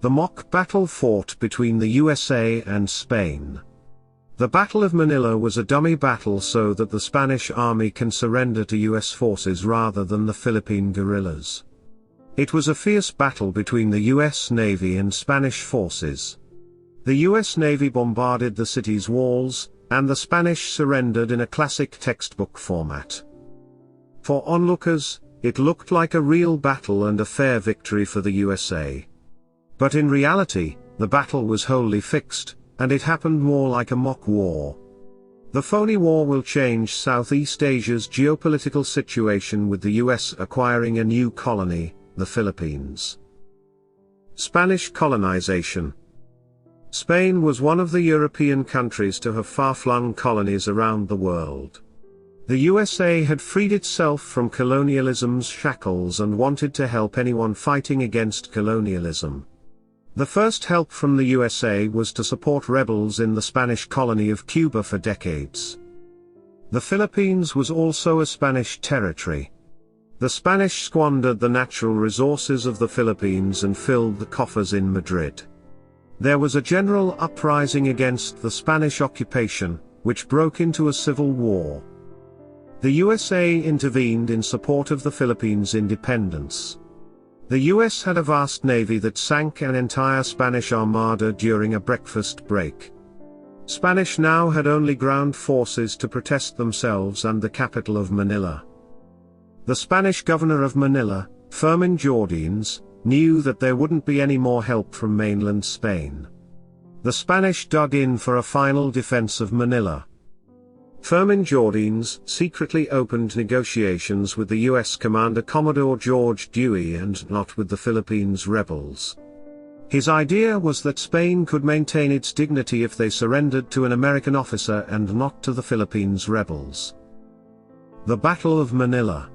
The mock battle fought between the USA and Spain. The Battle of Manila was a dummy battle so that the Spanish army can surrender to US forces rather than the Philippine guerrillas. It was a fierce battle between the US Navy and Spanish forces. The US Navy bombarded the city's walls, and the Spanish surrendered in a classic textbook format. For onlookers, it looked like a real battle and a fair victory for the USA. But in reality, the battle was wholly fixed, and it happened more like a mock war. The phony war will change Southeast Asia's geopolitical situation with the US acquiring a new colony, the Philippines. Spanish colonization. Spain was one of the European countries to have far-flung colonies around the world. The USA had freed itself from colonialism's shackles and wanted to help anyone fighting against colonialism. The first help from the USA was to support rebels in the Spanish colony of Cuba for decades. The Philippines was also a Spanish territory. The Spanish squandered the natural resources of the Philippines and filled the coffers in Madrid. There was a general uprising against the Spanish occupation, which broke into a civil war. The USA intervened in support of the Philippines' independence. The US had a vast navy that sank an entire Spanish armada during a breakfast break. Spanish now had only ground forces to protect themselves and the capital of Manila. The Spanish governor of Manila, Fermin Jaudenes, knew that there wouldn't be any more help from mainland Spain. The Spanish dug in for a final defense of Manila. Fermin Jaudenes secretly opened negotiations with the US commander Commodore George Dewey and not with the Philippines rebels. His idea was that Spain could maintain its dignity if they surrendered to an American officer and not to the Philippines rebels. The Battle of Manila.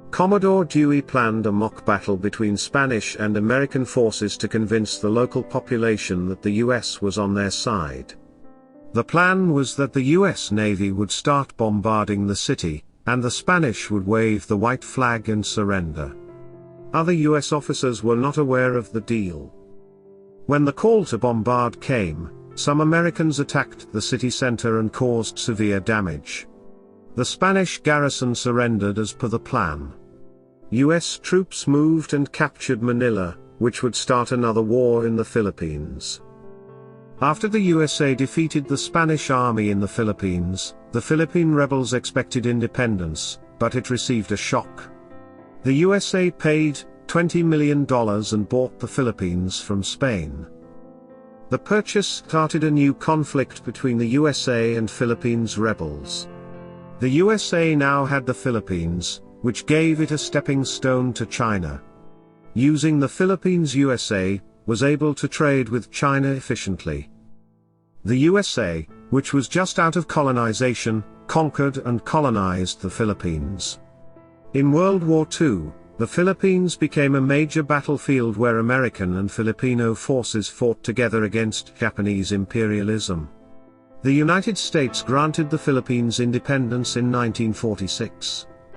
Commodore Dewey planned a mock battle between Spanish and American forces to convince the local population that the US was on their side. The plan was that the US Navy would start bombarding the city, and the Spanish would wave the white flag and surrender. Other US officers were not aware of the deal. When the call to bombard came, some Americans attacked the city center and caused severe damage. The Spanish garrison surrendered as per the plan. US troops moved and captured Manila, which would start another war in the Philippines. After the USA defeated the Spanish army in the Philippines, the Philippine rebels expected independence, but it received a shock. The USA paid $20 million and bought the Philippines from Spain. The purchase started a new conflict between the USA and Philippines rebels. The USA now had the Philippines, which gave it a stepping stone to China. Using the Philippines, USA was able to trade with China efficiently. The USA, which was just out of colonization, conquered and colonized the Philippines. In World War II, the Philippines became a major battlefield where American and Filipino forces fought together against Japanese imperialism. The United States granted the Philippines independence in 1946.